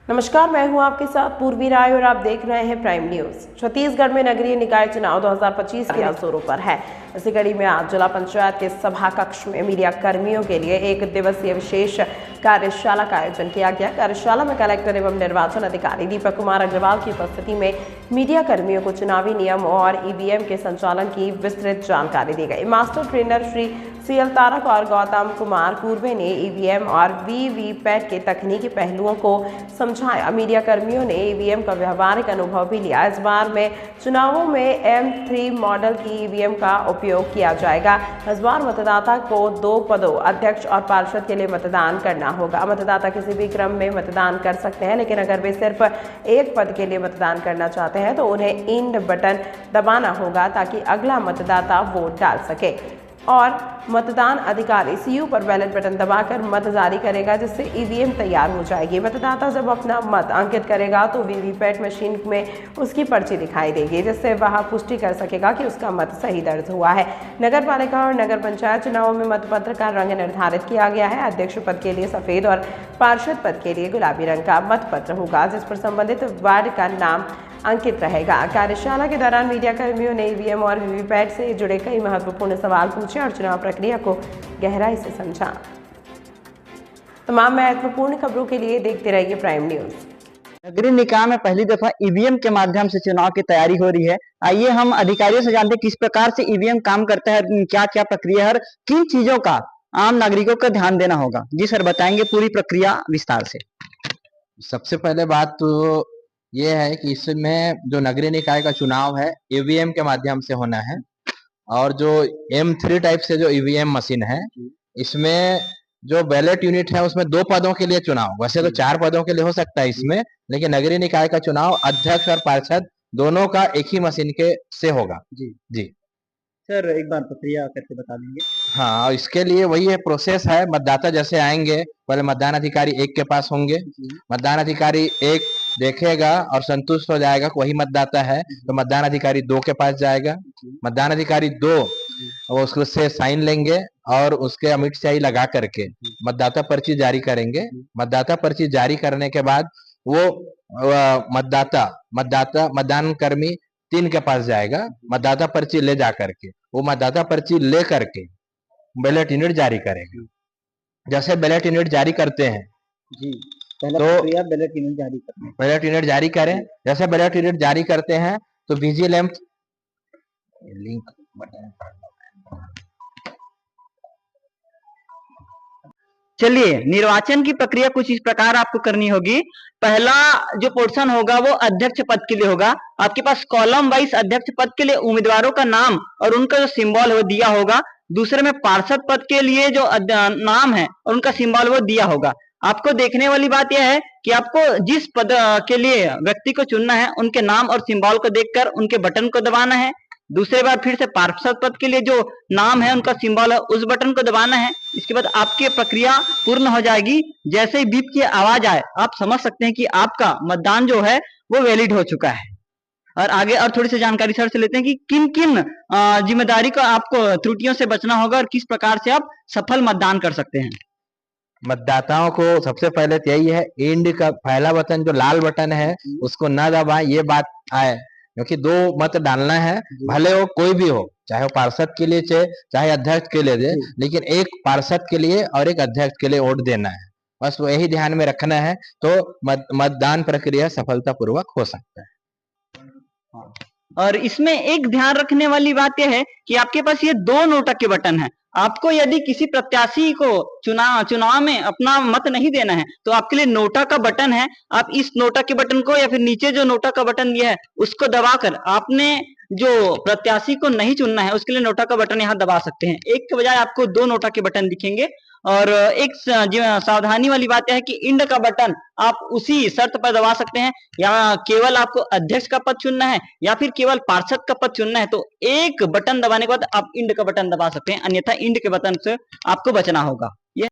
नमस्कार, मैं हूं आपके साथ पूर्वी राय और आप देख रहे हैं प्राइम न्यूज। छत्तीसगढ़ में नगरीय निकाय चुनाव 2025 के जोरों पर है। इसी कड़ी में आज जिला पंचायत के सभा कक्ष में मीडिया कर्मियों के लिए एक दिवसीय विशेष कार्यशाला का आयोजन किया गया। कार्यशाला में कलेक्टर एवं निर्वाचन अधिकारी दीपक कुमार अग्रवाल की उपस्थिति में मीडिया कर्मियों को चुनावी नियमों और ईवीएम के संचालन की विस्तृत जानकारी दी गई। Master trainer Shri CL Tarak और गौतम कुमार पूर्वे ने ईवीएम और वीवीपैट के तकनीकी पहलुओं को समझाया। मीडिया कर्मियों ने ईवीएम का व्यवहारिक अनुभव भी लिया। इस बार में चुनावों में M3 मॉडल की ईवीएम का उपयोग किया जाएगा। इस बार मतदाता को 2 पदों अध्यक्ष और पार्षद के लिए मतदान करना होगा। मतदाता किसी भी क्रम में मतदान कर सकते हैं, लेकिन अगर वे सिर्फ एक पद के लिए मतदान करना चाहते हैं तो उन्हें इंड बटन दबाना होगा ताकि अगला मतदाता वोट डाल सके। और मतदान अधिकारी सीयू पर बैलेट बटन दबाकर मत जारी करेगा, जिससे ईवीएम तैयार हो जाएगी। मतदाता जब अपना मत अंकित करेगा तो वीवीपैट मशीन में उसकी पर्ची दिखाई देगी, जिससे वह पुष्टि कर सकेगा कि उसका मत सही दर्ज हुआ है। नगर पालिका और नगर पंचायत चुनावों में मतपत्र का रंग निर्धारित किया गया है। अध्यक्ष पद के लिए सफेद और पार्षद पद के लिए गुलाबी रंग का मतपत्र होगा, जिस पर संबंधित वार्ड का नाम अंकित रहेगा। कार्यशाला के दौरान मीडिया कर्मियों ने ईवीएम और वीवीपैट से जुड़े कई महत्वपूर्ण सवाल पूछे और चुनाव प्रक्रिया को गहराई से समझा। तमाम महत्वपूर्ण खबरों के लिए देखते रहिए प्राइम न्यूज। नगरीय निकाय में पहली दफा ईवीएम के माध्यम से चुनाव की तैयारी हो रही है। आइए हम अधिकारियों से जानते हैं किस प्रकार से ईवीएम काम करता है, क्या क्या प्रक्रिया है और किन चीजों का आम नागरिकों को ध्यान देना होगा। जी सर, बताएंगे पूरी प्रक्रिया विस्तार से। सबसे पहले बात तो ये है कि इसमें जो नगरीय निकाय का चुनाव है ईवीएम के माध्यम से होना है, और जो M3 टाइप से जो ईवीएम मशीन है, इसमें जो बैलेट यूनिट है उसमें 2 पदों के लिए चुनाव, वैसे तो 4 पदों के लिए हो सकता है इसमें, लेकिन नगरीय निकाय का चुनाव अध्यक्ष और पार्षद दोनों का एक ही मशीन के से होगा। जी सर, एक बार प्रक्रिया करके बता देंगे। हाँ, इसके लिए वही है प्रोसेस है। मतदाता जैसे आएंगे, पहले मतदान अधिकारी 1 के पास होंगे। मतदान अधिकारी 1 देखेगा और संतुष्ट हो जाएगा वही मतदाता है, तो मतदान अधिकारी 2 के पास जाएगा। मतदान अधिकारी 2 वो उससे साइन लेंगे और उसके अमिट स्याही लगा करके मतदाता पर्ची जारी करेंगे। मतदाता पर्ची जारी करने के बाद वो मतदान कर्मी 3 के पास जाएगा, मतदाता पर्ची ले जा करके वो मतदाता पर्ची ले करके बैलेट यूनिट जारी करेगा। जैसे बैलेट यूनिट जारी करते हैं जी, पहला प्रक्रिया बैलेट यूनिट जारी करना है। बैलेट यूनिट जारी करें। जैसे बैलेट यूनिट जारी करते हैं तो विजिलेंस लिंक बटन। चलिए, निर्वाचन की प्रक्रिया कुछ इस प्रकार आपको करनी होगी। पहला जो पोर्शन होगा वो अध्यक्ष पद के लिए होगा। आपके पास कॉलम वाइज अध्यक्ष पद के लिए उम्मीदवारों का नाम और उनका जो सिंबल है वो दिया होगा। दूसरे में पार्षद पद के लिए जो नाम है और उनका सिंबल वो दिया होगा। आपको देखने वाली बात यह है कि आपको जिस पद के लिए व्यक्ति को चुनना है उनके नाम और सिंबल को देखकर उनके बटन को दबाना है। दूसरे बार फिर से पार्षद पद के लिए जो नाम है उनका सिंबल है उस बटन को दबाना है। इसके बाद आपकी प्रक्रिया पूर्ण हो जाएगी। जैसे ही बीप की आवाज आए आप समझ सकते हैं कि आपका मतदान जो है वो वैलिड हो चुका है। और आगे और थोड़ी सी जानकारी सर से लेते हैं कि किन किन जिम्मेदारी को आपको त्रुटियों से बचना होगा और किस प्रकार से आप सफल मतदान कर सकते हैं। मतदाताओं को सबसे पहले तो यही है, इंड का पहला बटन जो लाल बटन है उसको न दबाएं, ये बात आए, क्योंकि 2 मत डालना है, भले वो कोई भी हो, चाहे वो पार्षद के लिए चाहे अध्यक्ष के लिए दे, लेकिन एक पार्षद के लिए और एक अध्यक्ष के लिए वोट देना है। बस वो यही ध्यान में रखना है, तो मतदान प्रक्रिया सफलतापूर्वक हो सकता है। और इसमें एक ध्यान रखने वाली बात यह है कि आपके पास ये 2 नोटा के बटन है। आपको यदि किसी प्रत्याशी को चुनाव में अपना मत नहीं देना है तो आपके लिए नोटा का बटन है। आप इस नोटा के बटन को या फिर नीचे जो नोटा का बटन दिया है उसको दबाकर आपने जो प्रत्याशी को नहीं चुनना है उसके लिए नोटा का बटन यहाँ दबा सकते हैं। एक के बजाय आपको 2 नोटा के बटन दिखेंगे। और एक सावधानी वाली बात यह है कि इंड का बटन आप उसी शर्त पर दबा सकते हैं, या केवल आपको अध्यक्ष का पद चुनना है या फिर केवल पार्षद का पद चुनना है तो एक बटन दबाने के बाद आप इंड का बटन दबा सकते हैं, अन्यथा इंड के बटन से आपको बचना होगा।